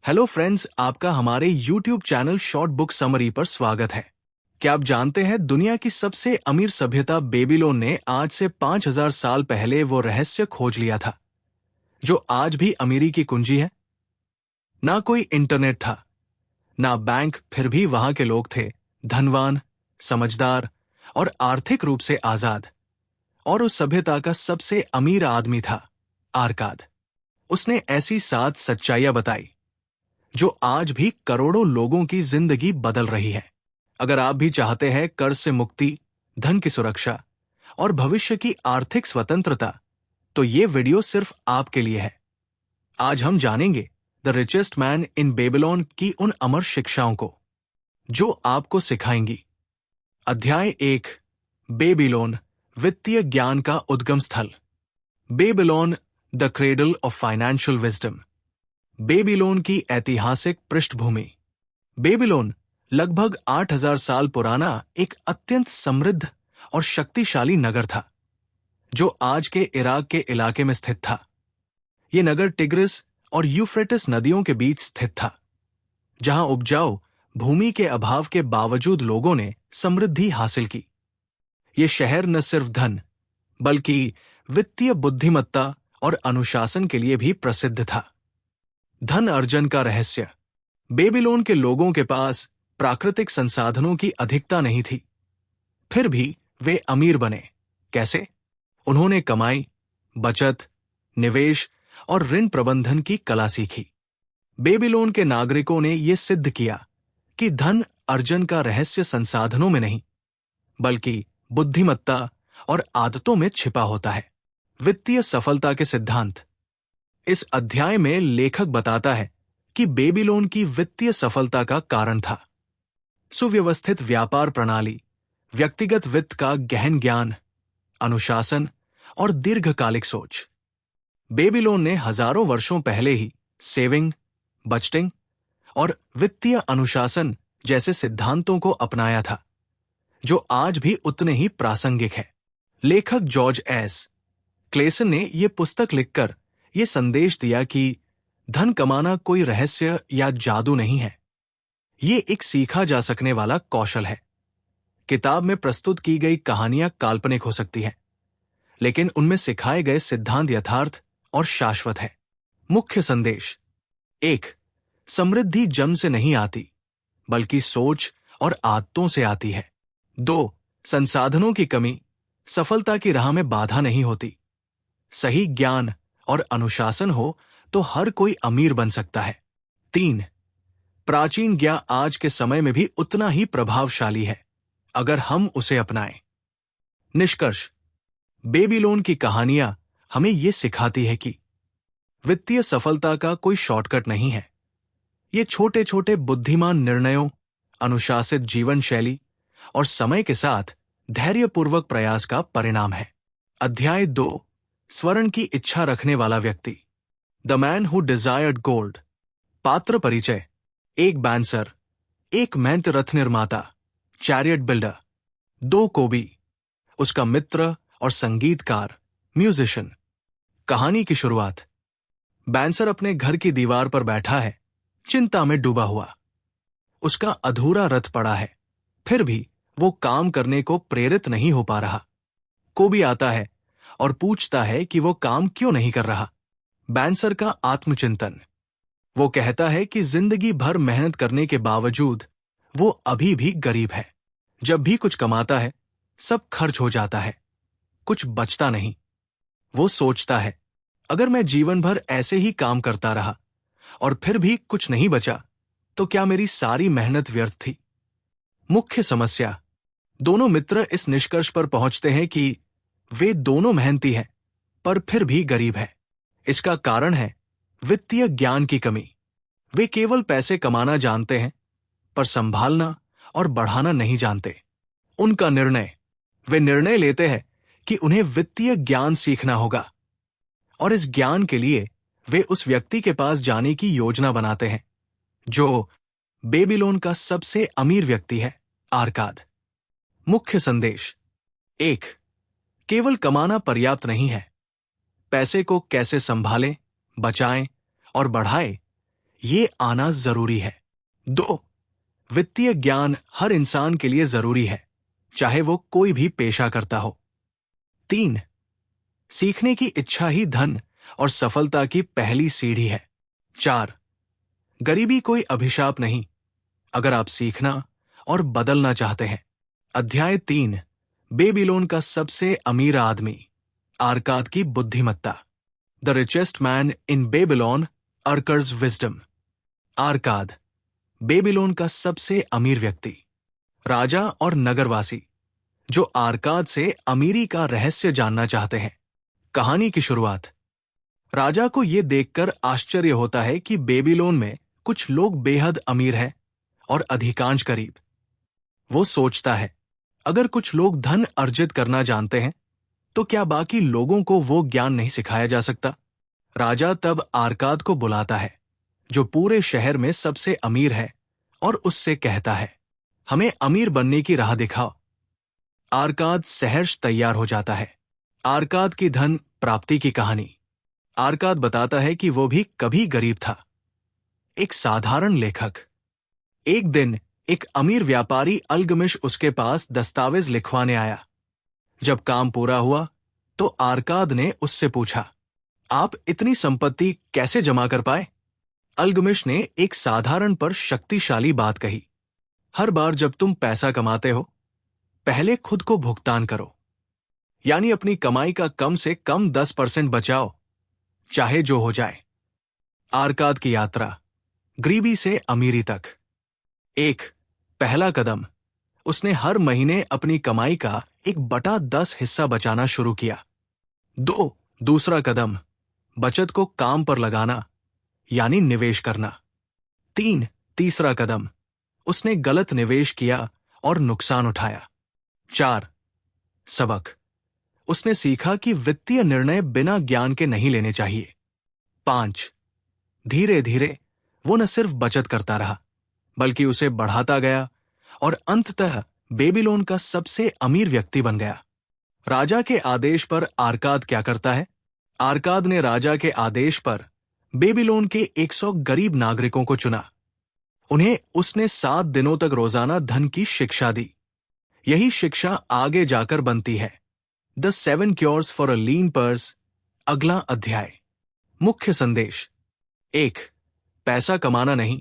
Hello friends, आपका हमारे YouTube channel short book summary पर स्वागत है। क्या आप जानते हैं दुनिया की सबसे अमीर सभ्यता बेबीलोन ने आज से 5000 साल पहले वो रहस्य खोज लिया था जो आज भी अमीरी की कुंजी है। ना कोई इंटरनेट था, ना बैंक, फिर भी वहां के लोग थे धनवान, समझदार और आर्थिक रूप से आजाद। और उस सभ्यता का सबसे अमीर आदमी था आर्काद। उसने ऐसी 7 सच्चाइयां बताई जो आज भी करोड़ों लोगों की जिंदगी बदल रही है। अगर आप भी चाहते हैं कर्ज से मुक्ति, धन की सुरक्षा और भविष्य की आर्थिक स्वतंत्रता, तो ये वीडियो सिर्फ आपके लिए है। आज हम जानेंगे the richest man in Babylon की उन अमर शिक्षाओं को जो आपको सिखाएंगी। अध्याय 1, बेबीलोन, वित्तीय ज्ञान का उद्गम स्थल। Babylon, the cradle of financial wisdom. Babylon की ऐतिहासिक पृष्ठभूमि। बेबीलोन लगभग 8000 साल पुराना एक अत्यंत समृद्ध और शक्तिशाली नगर था जो आज के इराक के इलाके में स्थित था। यह नगर टिग्रिस और यूफ्रेटिस नदियों के बीच स्थित था, जहां उपजाऊ भूमि के अभाव के बावजूद लोगों ने समृद्धि हासिल की। यह शहर न सिर्फ धन बल्कि वित्तीय बुद्धिमत्ता और अनुशासन के लिए भी प्रसिद्ध था। धन अर्जन का रहस्य। बेबीलोन के लोगों के पास प्राकृतिक संसाधनों की अधिकता नहीं थी, फिर भी वे अमीर बने। कैसे? उन्होंने कमाई, बचत, निवेश और ऋण प्रबंधन की कला सीखी। बेबीलोन के नागरिकों ने यह सिद्ध किया कि धन अर्जन का रहस्य संसाधनों में नहीं बल्कि बुद्धिमत्ता और आदतों में छिपा होता है। वित्तीय सफलता के सिद्धांत। इस अध्याय में लेखक बताता है कि बेबीलोन की वित्तीय सफलता का कारण था सुव्यवस्थित व्यापार प्रणाली, व्यक्तिगत वित्त का गहन ज्ञान, अनुशासन और दीर्घकालिक सोच। बेबीलोन ने हजारों वर्षों पहले ही सेविंग, बजटिंग और वित्तीय अनुशासन जैसे सिद्धांतों को अपनाया था जो आज भी उतने ही प्रासंगिक है। लेखक जॉर्ज एस. क्लेसन ने यह पुस्तक लिखकर यह संदेश दिया कि धन कमाना कोई रहस्य या जादू नहीं है, ये एक सीखा जा सकने वाला कौशल है। किताब में प्रस्तुत की गई कहानियां काल्पनिक हो सकती हैं, लेकिन उनमें सिखाए गए सिद्धांत यथार्थ और शाश्वत है। मुख्य संदेश। 1. समृद्धि जन्म से नहीं आती बल्कि सोच और आदतों से आती है। 2. संसाधनों की कमी सफलता की राह में बाधा नहीं होती। सही ज्ञान और अनुशासन हो तो हर कोई अमीर बन सकता है। 3. प्राचीन ज्ञान आज के समय में भी उतना ही प्रभावशाली है अगर हम उसे अपनाएं। निष्कर्ष। बेबीलोन की कहानियां हमें यह सिखाती है कि वित्तीय सफलता का कोई शॉर्टकट नहीं है। ये छोटे छोटे बुद्धिमान निर्णयों, अनुशासित जीवन शैली और समय के साथ धैर्यपूर्वक प्रयास का परिणाम है। अध्याय 2, स्वर्ण की इच्छा रखने वाला व्यक्ति। The man who desired gold. पात्र परिचय। एक बैंसर, एक मेहनत रथ निर्माता, चैरियट बिल्डर। 2 कोबी, उसका मित्र और संगीतकार, म्यूजिशियन। कहानी की शुरुआत। बैंसर अपने घर की दीवार पर बैठा है, चिंता में डूबा हुआ। उसका अधूरा रथ पड़ा है, फिर भी वो काम करने को प्रेरित नहीं हो पा रहा। कोबी आता है और पूछता है कि वो काम क्यों नहीं कर रहा। बैंसर का आत्मचिंतन। वो कहता है कि जिंदगी भर मेहनत करने के बावजूद वो अभी भी गरीब है। जब भी कुछ कमाता है सब खर्च हो जाता है, कुछ बचता नहीं। वो सोचता है, अगर मैं जीवन भर ऐसे ही काम करता रहा और फिर भी कुछ नहीं बचा तो क्या मेरी सारी मेहनत व्यर्थ थी। मुख्य समस्या। दोनों मित्र इस निष्कर्ष पर पहुंचते हैं कि वे दोनों मेहनती हैं पर फिर भी गरीब हैं। इसका कारण है वित्तीय ज्ञान की कमी। वे केवल पैसे कमाना जानते हैं पर संभालना और बढ़ाना नहीं जानते। उनका निर्णय। वे निर्णय लेते हैं कि उन्हें वित्तीय ज्ञान सीखना होगा और इस ज्ञान के लिए वे उस व्यक्ति के पास जाने की योजना बनाते हैं जो बेबीलोन का सबसे अमीर व्यक्ति है, आर्काद। मुख्य संदेश। 1. केवल कमाना पर्याप्त नहीं है। पैसे को कैसे संभालें, बचाएं और बढ़ाएं, ये आना जरूरी है। 2. वित्तीय ज्ञान हर इंसान के लिए जरूरी है, चाहे वो कोई भी पेशा करता हो। 3. सीखने की इच्छा ही धन और सफलता की पहली सीढ़ी है। 4. गरीबी कोई अभिशाप नहीं, अगर आप सीखना और बदलना चाहते हैं। अध्याय 3, बेबीलोन का सबसे अमीर आदमी, आर्काद की बुद्धिमत्ता। The richest man in Babylon, Arkad's wisdom. Arkad, Babylon का सबसे अमीर व्यक्ति, राजा और नगरवासी, जो आर्काद से अमीरी का रहस्य जानना चाहते हैं। कहानी की शुरुआत। राजा को यह देखकर आश्चर्य होता है कि बेबीलोन में कुछ लोग बेहद अमीर हैं और अधिकांश गरीब। वो सोचता है, अगर कुछ लोग धन अर्जित करना जानते हैं तो क्या बाकी लोगों को वो ज्ञान नहीं सिखाया जा सकता? राजा तब आर्काद को बुलाता है, जो पूरे शहर में सबसे अमीर है, और उससे कहता है, हमें अमीर बनने की राह दिखाओ। आर्काद सहर्ष तैयार हो जाता है। आर्काद की धन प्राप्ति की कहानी। आर्काद बताता है कि वो भी कभी गरीब था, एक साधारण लेखक। एक दिन एक अमीर व्यापारी अल्गमिश उसके पास दस्तावेज लिखवाने आया। जब काम पूरा हुआ तो आर्काद ने उससे पूछा, आप इतनी संपत्ति कैसे जमा कर पाए? अल्गमिश ने एक साधारण पर शक्तिशाली बात कही, हर बार जब तुम पैसा कमाते हो, पहले खुद को भुगतान करो, यानी अपनी कमाई का कम से कम 10% बचाओ, चाहे जो हो जाए। आर्काद की यात्रा, गरीबी से अमीरी तक। 1. पहला कदम, उसने हर महीने अपनी कमाई का 1/10 हिस्सा बचाना शुरू किया। 2. दूसरा कदम, बचत को काम पर लगाना, यानी निवेश करना। 3. तीसरा कदम, उसने गलत निवेश किया और नुकसान उठाया। 4. सबक, उसने सीखा कि वित्तीय निर्णय बिना ज्ञान के नहीं लेने चाहिए। 5. धीरे धीरे वो न सिर्फ बचत करता रहा, बल्कि उसे बढ़ाता गया और अंततः बेबीलोन का सबसे अमीर व्यक्ति बन गया। राजा के आदेश पर आर्काद क्या करता है? आर्काद ने राजा के आदेश पर बेबीलोन के 100 गरीब नागरिकों को चुना। उन्हें उसने 7 दिनों तक रोजाना धन की शिक्षा दी। यही शिक्षा आगे जाकर बनती है the 7 cures for a lean purse. अगला अध्याय। मुख्य संदेश। 1. पैसा कमाना नहीं,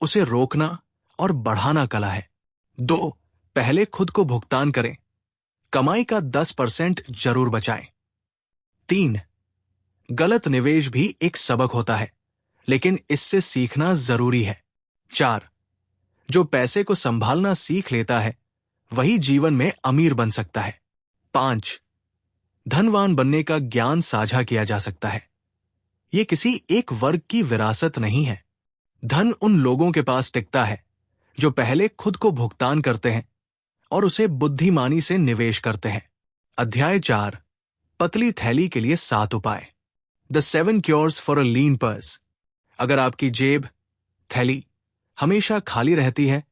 उसे रोकना और बढ़ाना कला है। 2. पहले खुद को भुगतान करें, कमाई का 10% जरूर बचाएं। 3. गलत निवेश भी एक सबक होता है, लेकिन इससे सीखना जरूरी है। 4. जो पैसे को संभालना सीख लेता है, वही जीवन में अमीर बन सकता है। 5. धनवान बनने का ज्ञान साझा किया जा सकता है। यह किसी एक वर्ग की विरासत नहीं है। धन उन लोगों के पास टिकता है जो पहले खुद को भुगतान करते हैं और उसे बुद्धिमानी से निवेश करते हैं। अध्याय 4, पतली थैली के लिए 7 उपाय। The 7 cures for a lean purse. अगर आपकी जेब, थैली हमेशा खाली रहती है,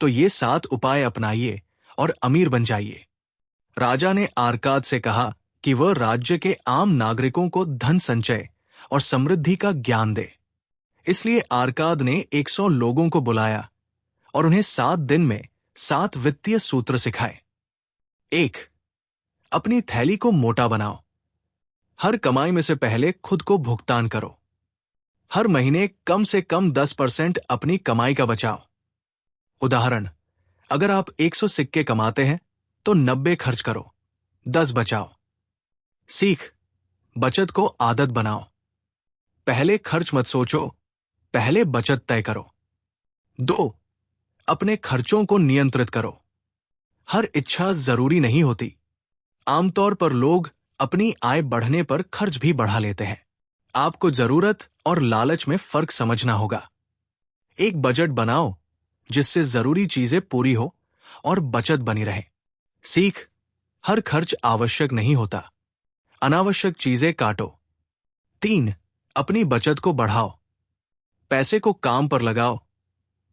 तो ये 7 उपाय अपनाइए और अमीर बन जाइए। राजा ने आर्काद से कहा कि वह राज्य के आम नागरिकों को धन संचय और समृद्धि का ज्ञान दे। इसलिए आर्काद ने 100 लोगों को बुलाया और उन्हें 7 दिन में 7 वित्तीय सूत्र सिखाए। 1. अपनी थैली को मोटा बनाओ। हर कमाई में से पहले खुद को भुगतान करो। हर महीने कम से कम 10% अपनी कमाई का बचाओ। उदाहरण, अगर आप 100 सिक्के कमाते हैं तो 90 खर्च करो, 10 बचाओ। सीख, बचत को आदत बनाओ। पहले खर्च मत सोचो, पहले बचत तय करो। 2. अपने खर्चों को नियंत्रित करो। हर इच्छा जरूरी नहीं होती। आमतौर पर लोग अपनी आय बढ़ने पर खर्च भी बढ़ा लेते हैं। आपको जरूरत और लालच में फर्क समझना होगा। एक बजट बनाओ जिससे जरूरी चीजें पूरी हो और बचत बनी रहे। सीख, हर खर्च आवश्यक नहीं होता। अनावश्यक चीजें काटो। 3. अपनी बचत को बढ़ाओ। पैसे को काम पर लगाओ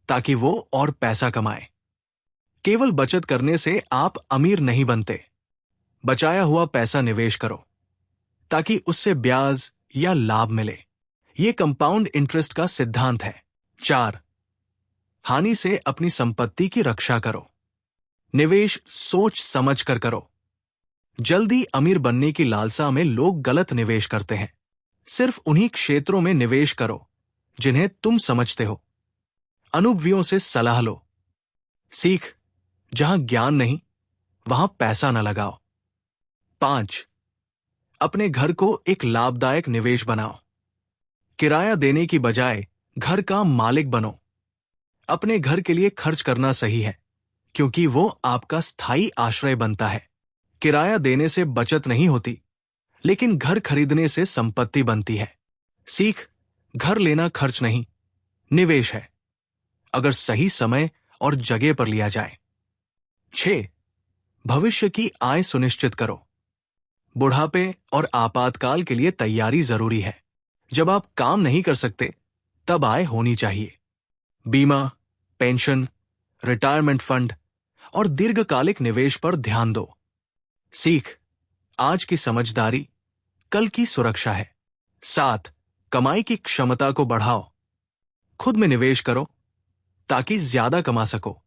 ताकि वो और पैसा कमाए। केवल बचत करने से आप अमीर नहीं बनते। बचाया हुआ पैसा निवेश करो ताकि उससे ब्याज या लाभ मिले। ये कंपाउंड इंटरेस्ट का सिद्धांत है। 4. हानि से अपनी संपत्ति की रक्षा करो। निवेश सोच समझ कर करो। जल्दी अमीर बनने की लालसा में लोग गलत निवेश करते हैं। सिर्फ उन्हीं क्षेत्रों में निवेश करो जिन्हें तुम समझते हो। अनुभवियों से सलाह लो। सीख, जहां ज्ञान नहीं वहां पैसा न लगाओ। 5. अपने घर को एक लाभदायक निवेश बनाओ। किराया देने की बजाय घर का मालिक बनो। अपने घर के लिए खर्च करना सही है, क्योंकि वो आपका स्थायी आश्रय बनता है। किराया देने से बचत नहीं होती, लेकिन घर खरीदने से संपत्ति बनती है। सीख, घर लेना खर्च नहीं, निवेश है, अगर सही समय और जगह पर लिया जाए। 6. भविष्य की आय सुनिश्चित करो। बुढ़ापे और आपातकाल के लिए तैयारी जरूरी है। जब आप काम नहीं कर सकते, तब आय होनी चाहिए। बीमा, पेंशन, रिटायरमेंट फंड और दीर्घकालिक निवेश पर ध्यान दो। सीख, आज की समझदारी कल की सुरक्षा है। 7. कमाई की क्षमता को बढ़ाओ। खुद में निवेश करो ताकि ज्यादा कमा सको।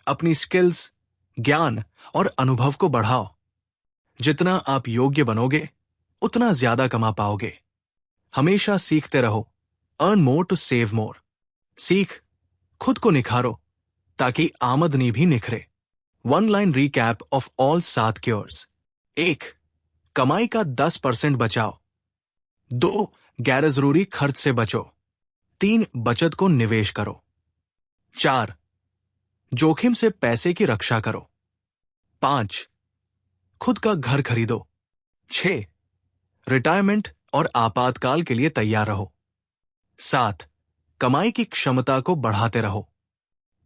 अपनी स्किल्स, ज्ञान और अनुभव को बढ़ाओ। जितना आप योग्य बनोगे, उतना ज्यादा कमा पाओगे। हमेशा सीखते रहो। Earn more to save more. सीख, खुद को निखारो ताकि आमदनी भी निखरे। 1 line recap of all 7 cures. 1. कमाई का 10% बचाओ। 2. गैर जरूरी खर्च से बचो। 3. बचत को निवेश करो। 4. जोखिम से पैसे की रक्षा करो। 5. खुद का घर खरीदो। 6. रिटायरमेंट और आपातकाल के लिए तैयार रहो। 7. कमाई की क्षमता को बढ़ाते रहो।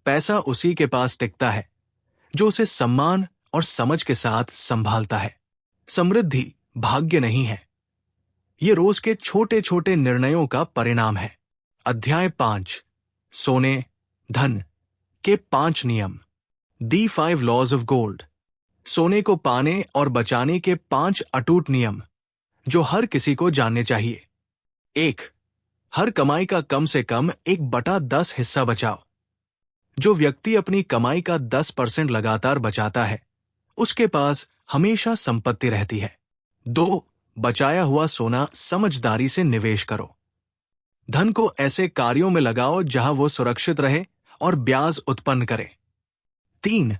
पैसा उसी के पास टिकता है जो उसे सम्मान और समझ के साथ संभालता है। समृद्धि भाग्य नहीं है, ये रोज के छोटे छोटे निर्णयों का परिणाम है। अध्याय 5, सोने, धन के 5 नियम। दी 5 लॉज ऑफ गोल्ड। सोने को पाने और बचाने के 5 अटूट नियम जो हर किसी को जानने चाहिए। 1. हर कमाई का कम से कम 1/10 हिस्सा बचाओ। जो व्यक्ति अपनी कमाई का 10% लगातार बचाता है, उसके पास हमेशा संपत्ति रहती है। 2. बचाया हुआ सोना समझदारी से निवेश करो। धन को ऐसे कार्यों में लगाओ जहां वो सुरक्षित रहे और ब्याज उत्पन्न करे। 3.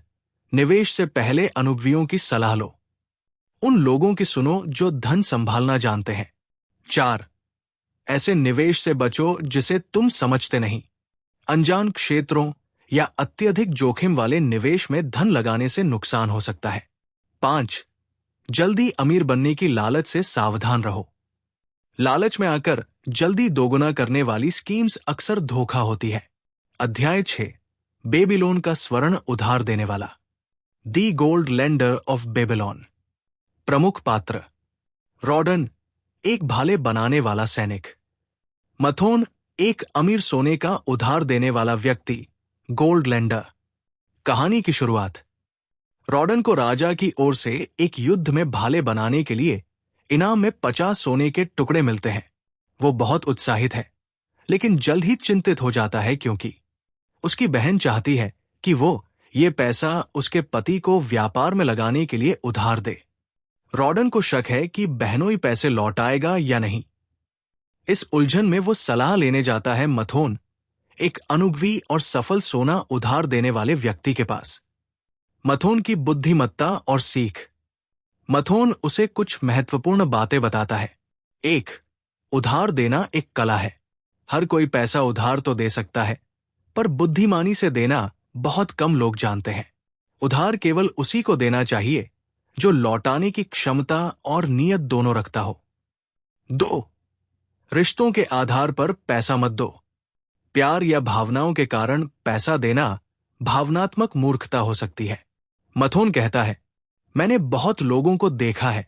निवेश से पहले अनुभवियों की सलाह लो। उन लोगों की सुनो जो धन संभालना जानते हैं। 4. ऐसे निवेश से बचो जिसे तुम समझते नहीं। अनजान क्षेत्रों या अत्यधिक जोखिम वाले निवेश में धन लगाने से नुकसान हो सकता है। 5. जल्दी अमीर बनने की लालच से सावधान रहो। लालच में आकर जल्दी दोगुना करने वाली स्कीम्स अक्सर धोखा होती है। अध्याय 6, बेबीलोन का स्वर्ण उधार देने वाला। दी गोल्ड लेंडर ऑफ बेबीलोन। प्रमुख पात्र: रॉडन, एक भाले बनाने वाला सैनिक। मथोन, एक अमीर सोने का उधार देने वाला व्यक्ति, गोल्ड लेंडर। कहानी की शुरुआत: रॉडन को राजा की ओर से एक युद्ध में भाले बनाने के लिए इनाम में 50 सोने के टुकड़े मिलते हैं। वो बहुत उत्साहित है, लेकिन जल्द ही चिंतित हो जाता है क्योंकि उसकी बहन चाहती है कि वो ये पैसा उसके पति को व्यापार में लगाने के लिए उधार दे। रॉडन को शक है कि बहनोई पैसे लौटाएगा या नहीं। इस उलझन में वो सलाह लेने जाता है मथोन, एक अनुभवी और सफल सोना उधार देने वाले व्यक्ति के पास। मथोन की बुद्धिमत्ता और सीख। मथोन उसे कुछ महत्वपूर्ण बातें बताता है। 1. उधार देना एक कला है। हर कोई पैसा उधार तो दे सकता है, पर बुद्धिमानी से देना बहुत कम लोग जानते हैं। उधार केवल उसी को देना चाहिए जो लौटाने की क्षमता और नीयत दोनों रखता हो। 2. रिश्तों के आधार पर पैसा मत दो। प्यार या भावनाओं के कारण पैसा देना भावनात्मक मूर्खता हो सकती है। मथोन कहता है, मैंने बहुत लोगों को देखा है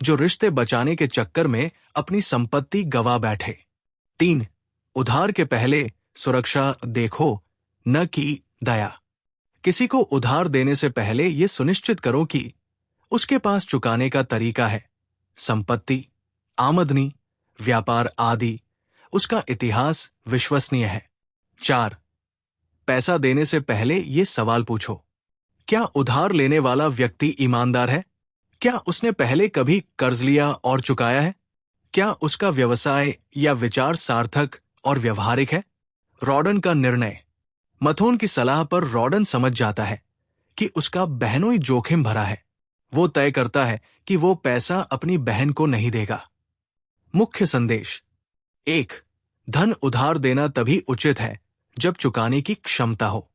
जो रिश्ते बचाने के चक्कर में अपनी संपत्ति गवा बैठे। 3. उधार के पहले सुरक्षा देखो, न कि दया। किसी को उधार देने से पहले यह सुनिश्चित करो कि उसके पास चुकाने का तरीका है, संपत्ति, आमदनी, व्यापार आदि, उसका इतिहास विश्वसनीय है। 4. पैसा देने से पहले ये सवाल पूछो, क्या उधार लेने वाला व्यक्ति ईमानदार है? क्या उसने पहले कभी कर्ज लिया और चुकाया है? क्या उसका व्यवसाय या विचार सार्थक और व्यवहारिक है? रॉडन का निर्णय। मथोन की सलाह पर रॉडन समझ जाता है कि उसका बहनोई जोखिम भरा है। वो तय करता है कि वो पैसा अपनी बहन को नहीं देगा। मुख्य संदेश। 1. धन उधार देना तभी उचित है जब चुकाने की क्षमता हो।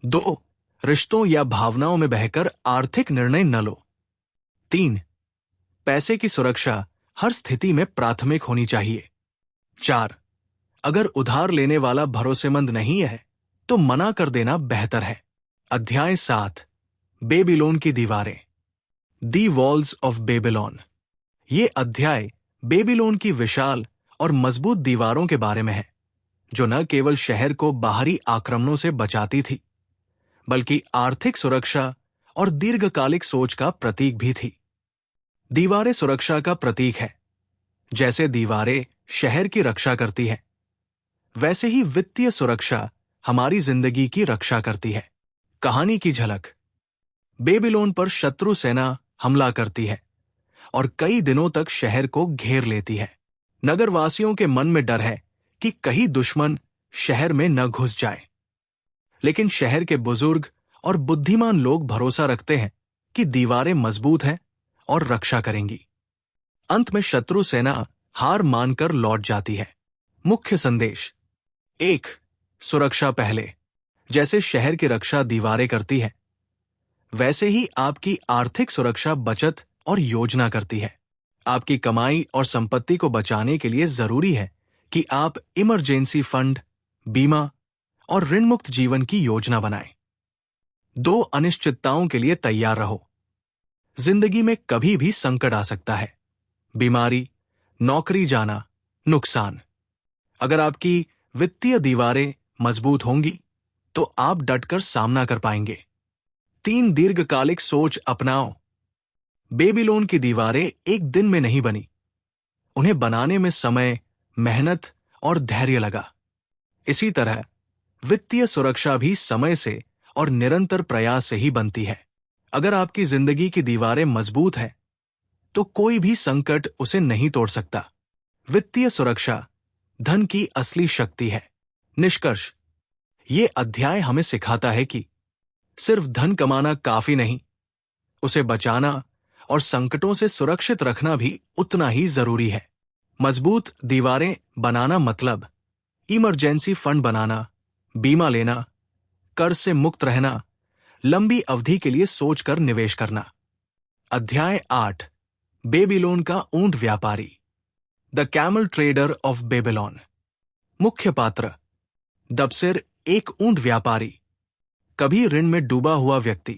2. रिश्तों या भावनाओं में बहकर आर्थिक निर्णय न लो। 3. पैसे की सुरक्षा हर स्थिति में प्राथमिक होनी चाहिए। 4. अगर उधार लेने वाला भरोसेमंद नहीं है तो मना कर देना बेहतर है। अध्याय 7. बेबीलोन की दीवारें। दी वॉल्स ऑफ बेबीलोन। ये अध्याय बेबीलोन की विशाल और मजबूत दीवारों के बारे में है, जो न केवल शहर को बाहरी आक्रमणों से बचाती थी, बल्कि आर्थिक सुरक्षा और दीर्घकालिक सोच का प्रतीक भी थी। दीवारें सुरक्षा का प्रतीक है। जैसे दीवारें शहर की रक्षा करती हैं, वैसे ही वित्तीय सुरक्षा हमारी जिंदगी की रक्षा करती है। कहानी की झलक। बेबीलोन पर शत्रु सेना हमला करती है और कई दिनों तक शहर को घेर लेती है। नगरवासियों के मन में डर है कि कहीं दुश्मन शहर में न घुस जाए, लेकिन शहर के बुजुर्ग और बुद्धिमान लोग भरोसा रखते हैं कि दीवारें मजबूत हैं और रक्षा करेंगी। अंत में शत्रु सेना हार मानकर लौट जाती है। मुख्य संदेश। 1. सुरक्षा पहले। जैसे शहर की रक्षा दीवारें करती है, वैसे ही आपकी आर्थिक सुरक्षा बचत और योजना करती है। आपकी कमाई और संपत्ति को बचाने के लिए जरूरी है कि आप इमरजेंसी फंड, बीमा और ऋण मुक्त जीवन की योजना बनाएं। 2. अनिश्चितताओं के लिए तैयार रहो। जिंदगी में कभी भी संकट आ सकता है। बीमारी, नौकरी जाना, नुकसान। अगर आपकी वित्तीय दीवारें मजबूत होंगी तो आप डटकर सामना कर पाएंगे। 3. दीर्घकालिक सोच अपनाओ। बेबीलोन की दीवारें एक दिन में नहीं बनी। उन्हें बनाने में समय, मेहनत और धैर्य लगा। इसी तरह वित्तीय सुरक्षा भी समय से और निरंतर प्रयास से ही बनती है। अगर आपकी जिंदगी की दीवारें मजबूत हैं, तो कोई भी संकट उसे नहीं तोड़ सकता। वित्तीय सुरक्षा धन की असली शक्ति है। निष्कर्ष। ये अध्याय हमें सिखाता है कि सिर्फ धन कमाना काफी नहीं, उसे बचाना और संकटों से सुरक्षित रखना भी उतना ही जरूरी है। मजबूत दीवारें बनाना मतलब इमरजेंसी फंड बनाना, बीमा लेना, कर्ज से मुक्त रहना, लंबी अवधि के लिए सोचकर निवेश करना। अध्याय 8. बेबीलोन का ऊंट व्यापारी। The camel trader of Babylon. मुख्य पात्र। दबसिर एक ऊंट व्यापारी, कभी ऋण में डूबा हुआ व्यक्ति,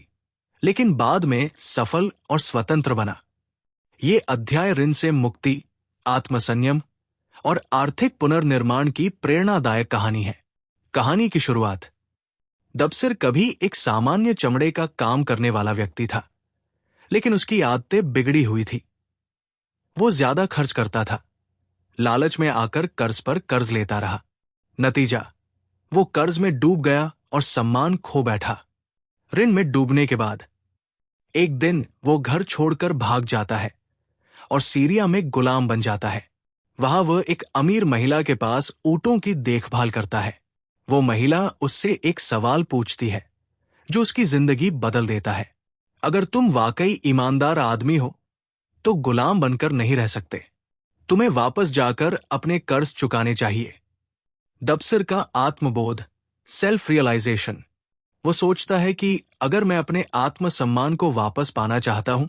लेकिन बाद में सफल और स्वतंत्र बना। ये अध्याय ऋण से मुक्ति, आत्मसंयम और आर्थिक पुनर्निर्माण की प्रेरणादायक कहानी है। कहानी की शुरुआत। दबसिर कभी एक सामान्य चमड़े का काम करने वाला व्यक्ति था, लेकिन उसकी आदतें बिगड़ी हुई थी। वो ज्यादा खर्च करता था, लालच में आकर कर्ज पर कर्ज लेता रहा। नतीजा, वो कर्ज में डूब गया और सम्मान खो बैठा। ऋण में डूबने के बाद एक दिन वो घर छोड़कर भाग जाता है और सीरिया में गुलाम बन जाता है। वहां वह एक अमीर महिला के पास ऊंटों की देखभाल करता है। वो महिला उससे एक सवाल पूछती है जो उसकी जिंदगी बदल देता है। अगर तुम वाकई ईमानदार आदमी हो तो गुलाम बनकर नहीं रह सकते। तुम्हें वापस जाकर अपने कर्ज चुकाने चाहिए। दबसिर का आत्मबोध, सेल्फ रियलाइजेशन। वो सोचता है कि अगर मैं अपने आत्मसम्मान को वापस पाना चाहता हूं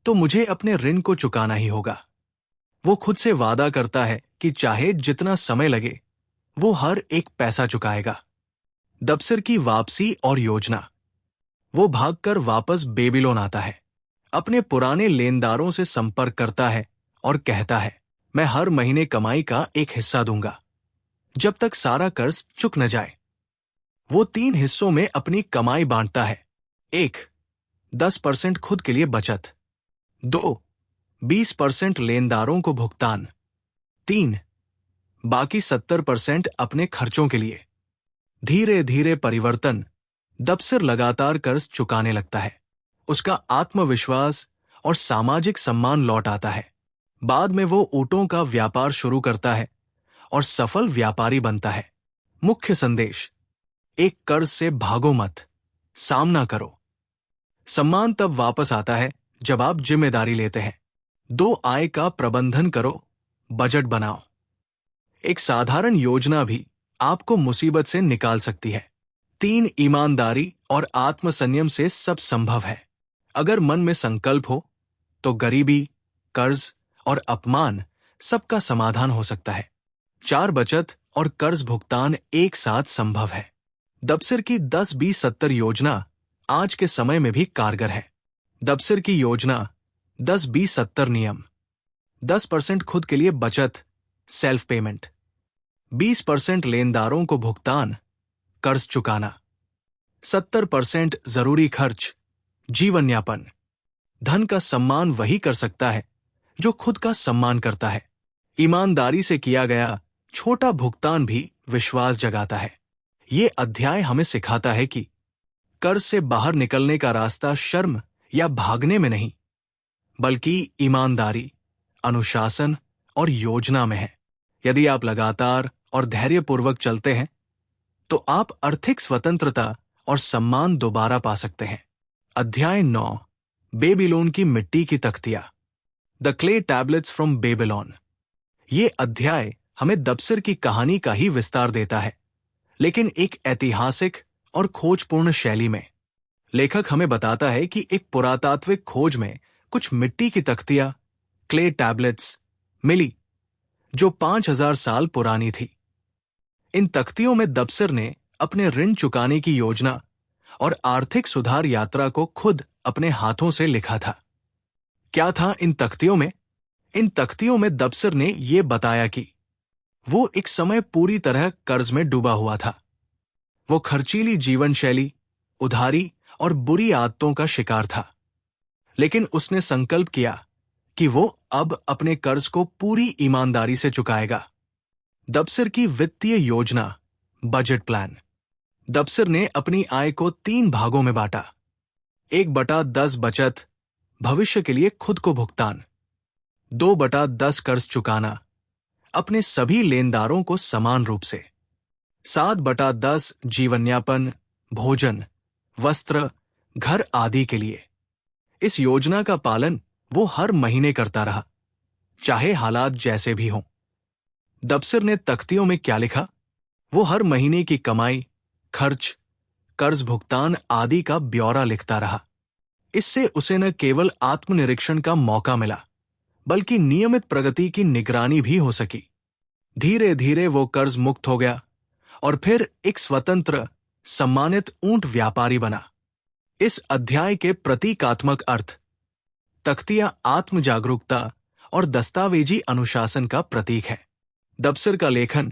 तो मुझे अपने ऋण को चुकाना ही होगा। वो खुद से वादा करता है कि चाहे जितना समय लगे वो हर एक पैसा चुकाएगा। दबसिर की वापसी और योजना। वो भागकर वापस बेबीलोन आता है, अपने पुराने लेनदारों से संपर्क करता है और कहता है, मैं हर महीने कमाई का एक हिस्सा दूंगा जब तक सारा कर्ज चुक न जाए। वो 3 हिस्सों में अपनी कमाई बांटता है। 1. 10% खुद के लिए बचत। 2. 20% लेनदारों को भुगतान। 3. बाकी 70% अपने खर्चों के लिए। धीरे धीरे परिवर्तन। दबसिर लगातार कर्ज चुकाने लगता है। उसका आत्मविश्वास और सामाजिक सम्मान लौट आता है। बाद में वो ऊँटों का व्यापार शुरू करता है और सफल व्यापारी बनता है। मुख्य संदेश: एक कर्ज से भागो मत, सामना करो। सम्मान तब वापस आता है जब आप जिम्मेदारी लेते हैं। 2 आय का प्रबंधन करो, बजट बनाओ। एक साधारण योजना भी आपको मुसीबत से निकाल सकती है। 3 ईमानदारी और आत्मसंयम से सब संभव है। अगर मन में संकल्प हो तो गरीबी, कर्ज और अपमान सबका समाधान हो सकता है। 4 बचत और कर्ज भुगतान एक साथ संभव है। दबसिर की 10-20-70 योजना आज के समय में भी कारगर है। दबसिर की योजना 10-20-70 नियम: 10% खुद के लिए बचत, सेल्फ पेमेंट। 20% लेनदारों को भुगतान, कर्ज चुकाना। 70% जरूरी खर्च, जीवन यापन। धन का सम्मान वही कर सकता है जो खुद का सम्मान करता है। ईमानदारी से किया गया छोटा भुगतान भी विश्वास जगाता है। ये अध्याय हमें सिखाता है कि कर्ज से बाहर निकलने का रास्ता शर्म या भागने में नहीं, बल्कि ईमानदारी, अनुशासन और योजना में है। यदि आप लगातार और धैर्यपूर्वक चलते हैं तो आप आर्थिक स्वतंत्रता और सम्मान दोबारा पा सकते हैं। अध्याय 9: बेबीलोन की मिट्टी की तख्तियां। The clay tablets from Babylon. ये अध्याय हमें दबसिर की कहानी का ही विस्तार देता है, लेकिन एक ऐतिहासिक और खोजपूर्ण शैली में। लेखक हमें बताता है कि एक पुरातात्विक खोज में कुछ मिट्टी की तख्तियां, क्ले टैबलेट्स, मिली जो 5000 साल पुरानी थी। इन तख्तियों में दबसिर ने अपने ऋण चुकाने की योजना और आर्थिक सुधार यात्रा को खुद अपने हाथों से लिखा था। क्या था इन तख्तियों में? इन तख्तियों में दबसिर ने यह बताया कि वो एक समय पूरी तरह कर्ज में डूबा हुआ था। वो खर्चीली जीवन शैली, उधारी और बुरी आदतों का शिकार था। लेकिन उसने संकल्प किया कि वो अब अपने कर्ज को पूरी ईमानदारी से चुकाएगा। दबसिर की वित्तीय योजना, बजट प्लान। दबसिर ने अपनी आय को 3 भागों में बांटा। 1/10 बचत, भविष्य के लिए खुद को भुगतान। 2/10 कर्ज चुकाना, अपने सभी लेनदारों को समान रूप से। 7/10 जीवनयापन, भोजन, वस्त्र, घर आदि के लिए। इस योजना का पालन वो हर महीने करता रहा, चाहे हालात जैसे भी हों। दबसिर ने तख्तियों में क्या लिखा? वो हर महीने की कमाई, खर्च, कर्ज भुगतान आदि का ब्यौरा लिखता रहा। इससे उसे न केवल आत्मनिरीक्षण का मौका मिला, बल्कि नियमित प्रगति की निगरानी भी हो सकी। धीरे धीरे वो कर्ज मुक्त हो गया और फिर एक स्वतंत्र, सम्मानित ऊंट व्यापारी बना। इस अध्याय के प्रतीकात्मक अर्थ: तख्तियां आत्म जागरूकता और दस्तावेजी अनुशासन का प्रतीक है। दबसिर का लेखन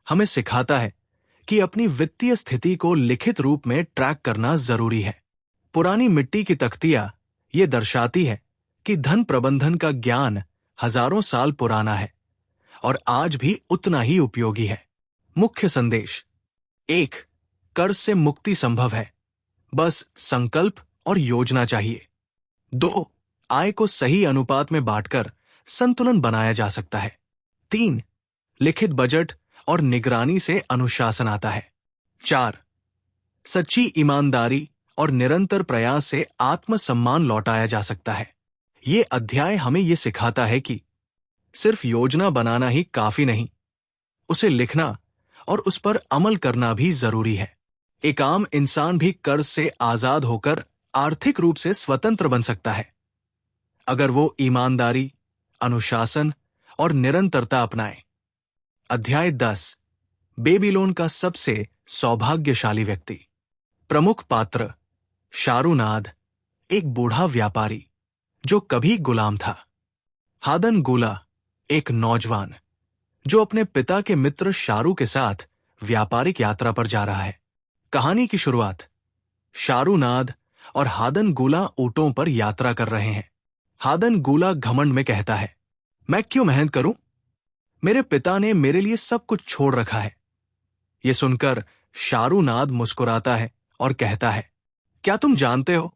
हमें सिखाता है कि अपनी वित्तीय स्थिति को लिखित रूप में ट्रैक करना जरूरी है। पुरानी मिट्टी की तख्तियां ये दर्शाती है कि धन प्रबंधन का ज्ञान हजारों साल पुराना है और आज भी उतना ही उपयोगी है। मुख्य संदेश: 1. कर्ज से मुक्ति संभव है, बस संकल्प और योजना चाहिए। 2. आय को सही अनुपात में बांटकर संतुलन बनाया जा सकता है। 3. लिखित बजट और निगरानी से अनुशासन आता है। 4. सच्ची ईमानदारी और निरंतर प्रयास से आत्मसम्मान लौटाया जा सकता है। ये अध्याय हमें ये सिखाता है कि सिर्फ योजना बनाना ही काफी नहीं, उसे लिखना और उस पर अमल करना भी जरूरी है। एक आम इंसान भी कर्ज से आजाद होकर आर्थिक रूप से स्वतंत्र बन सकता है, अगर वो ईमानदारी, अनुशासन और निरंतरता अपनाए। अध्याय 10: बेबीलोन का सबसे सौभाग्यशाली व्यक्ति। प्रमुख पात्र: शारूनाद, एक बूढ़ा व्यापारी जो कभी गुलाम था। हादन गुला, एक नौजवान जो अपने पिता के मित्र शारू के साथ व्यापारिक यात्रा पर जा रहा है। कहानी की शुरुआत: शारूनाद और हादन गुला ऊंटों पर यात्रा कर रहे हैं। हादन गुला घमंड में कहता है, मैं क्यों मेहनत करूं? मेरे पिता ने मेरे लिए सब कुछ छोड़ रखा है। ये सुनकर शाहरुनाद मुस्कुराता है और कहता है, क्या तुम जानते हो,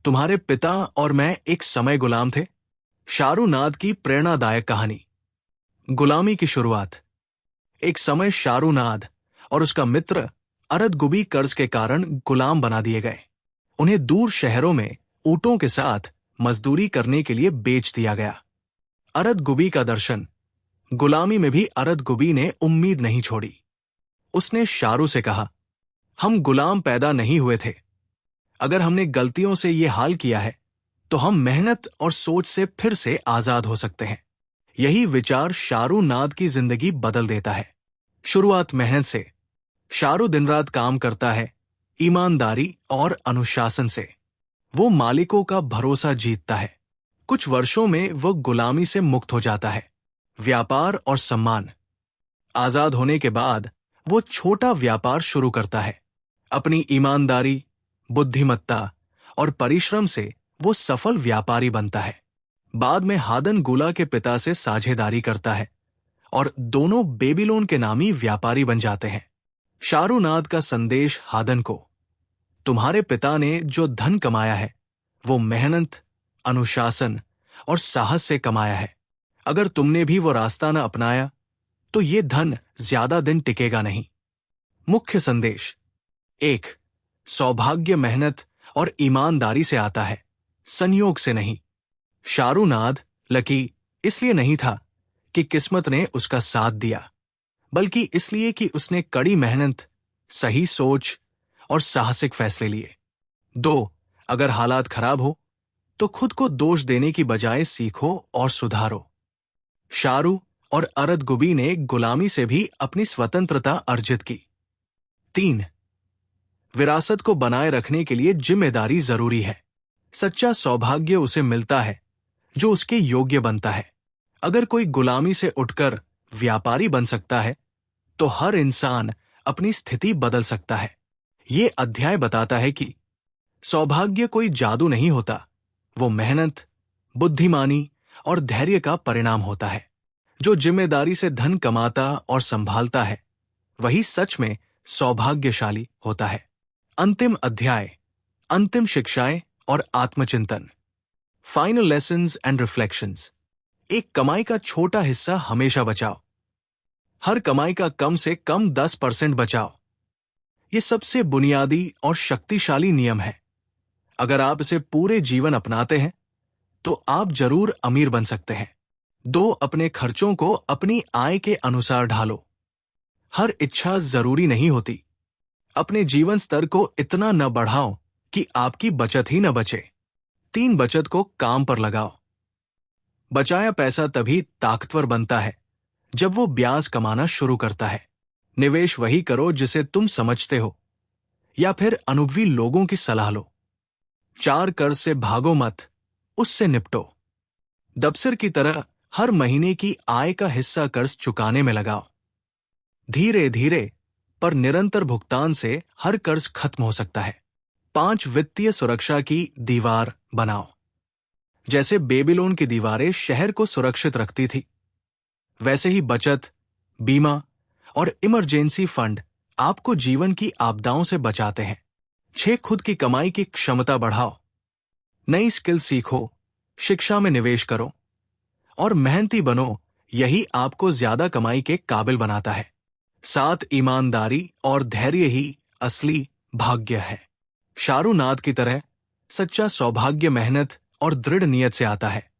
तुम्हारे पिता और मैं एक समय गुलाम थे। शाहरुनाद की प्रेरणादायक कहानी। गुलामी की शुरुआत। एक समय शाहरुनाद और उसका मित्र अरदगुबी कर्ज के कारण गुलाम बना दिए गए। उन्हें दूर शहरों में ऊंटों के साथ मजदूरी करने के लिए बेच दिया गया। अरदगुबी का दर्शन। गुलामी में भी अरदगुबी ने उम्मीद नहीं छोड़ी। उसने शाहरु से कहा, हम गुलाम पैदा नहीं हुए थे। अगर हमने गलतियों से ये हाल किया है तो हम मेहनत और सोच से फिर से आजाद हो सकते हैं। यही विचार शाहरुनाद की जिंदगी बदल देता है। शुरुआत मेहनत से। शाहरु दिन रात काम करता है, ईमानदारी और अनुशासन से। वो मालिकों का भरोसा जीतता है। कुछ वर्षों में वो गुलामी से मुक्त हो जाता है। व्यापार और सम्मान। आजाद होने के बाद वो छोटा व्यापार शुरू करता है। अपनी ईमानदारी, बुद्धिमत्ता और परिश्रम से वो सफल व्यापारी बनता है। बाद में हादन गुला के पिता से साझेदारी करता है और दोनों बेबीलोन के नामी व्यापारी बन जाते हैं। शाहरुनाद का संदेश हादन को, तुम्हारे पिता ने जो धन कमाया है वो मेहनत, अनुशासन और साहस से कमाया है। अगर तुमने भी वो रास्ता न अपनाया तो ये धन ज्यादा दिन टिकेगा नहीं। मुख्य संदेश। 1. सौभाग्य मेहनत और ईमानदारी से आता है, संयोग से नहीं। शाहरुनाद लकी इसलिए नहीं था कि किस्मत ने उसका साथ दिया, बल्कि इसलिए कि उसने कड़ी मेहनत, सही सोच और साहसिक फैसले लिए। 2. अगर हालात खराब हो तो खुद को दोष देने की बजाय सीखो और सुधारो। शाहरु और अरदगुबी ने गुलामी से भी अपनी स्वतंत्रता अर्जित की। 3. विरासत को बनाए रखने के लिए जिम्मेदारी जरूरी है। सच्चा सौभाग्य उसे मिलता है जो उसके योग्य बनता है। अगर कोई गुलामी से उठकर व्यापारी बन सकता है तो हर इंसान अपनी स्थिति बदल सकता है। ये अध्याय बताता है कि सौभाग्य कोई जादू नहीं होता, वो मेहनत, बुद्धिमानी और धैर्य का परिणाम होता है। जो जिम्मेदारी से धन कमाता और संभालता है वही सच में सौभाग्यशाली होता है। अंतिम अध्याय। अंतिम शिक्षाएं और आत्मचिंतन। Final lessons and reflections. एक कमाई का छोटा हिस्सा हमेशा बचाओ। हर कमाई का कम से कम 10% बचाओ। ये सबसे बुनियादी और शक्तिशाली नियम है। अगर आप इसे पूरे जीवन अपनाते हैं तो आप जरूर अमीर बन सकते हैं। 2. अपने खर्चों को अपनी आय के अनुसार ढालो। हर इच्छा जरूरी नहीं होती। अपने जीवन स्तर को इतना न बढ़ाओ कि आपकी बचत ही न बचे। 3. बचत को काम पर लगाओ। बचाया पैसा तभी ताकतवर बनता है जब वो ब्याज कमाना शुरू करता है। निवेश वही करो जिसे तुम समझते हो या फिर अनुभवी लोगों की सलाह लो। 4. कर्ज से भागो मत, उससे निपटो। दबसर की तरह हर महीने की आय का हिस्सा कर्ज चुकाने में लगाओ। धीरे धीरे पर निरंतर भुगतान से हर कर्ज खत्म हो सकता है। 5. वित्तीय सुरक्षा की दीवार बनाओ। जैसे बेबीलोन की दीवारें शहर को सुरक्षित रखती थी, वैसे ही बचत, बीमा और इमरजेंसी फंड आपको जीवन की आपदाओं से बचाते हैं। 6. खुद की कमाई की क्षमता बढ़ाओ। नई स्किल सीखो, शिक्षा में निवेश करो और मेहनती बनो। यही आपको ज्यादा कमाई के काबिल बनाता है। 7. ईमानदारी और धैर्य ही असली भाग्य है। शाहरुनाद की तरह सच्चा सौभाग्य मेहनत और दृढ़ नियत से आता है,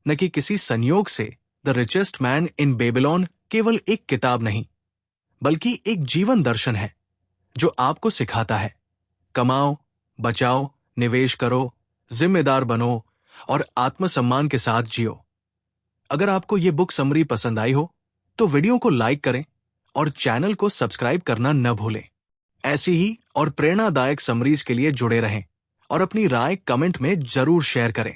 न कि किसी संयोग से। The richest man in Babylon केवल एक किताब नहीं, बल्कि एक जीवन दर्शन है जो आपको सिखाता है, कमाओ, बचाओ, निवेश करो, जिम्मेदार बनो और आत्मसम्मान के साथ जियो। अगर आपको ये बुक समरी पसंद आई हो तो वीडियो को लाइक करें और चैनल को सब्सक्राइब करना न भूलें। ऐसी ही और प्रेरणादायक समरीज के लिए जुड़े रहें और अपनी राय कमेंट में जरूर शेयर करें।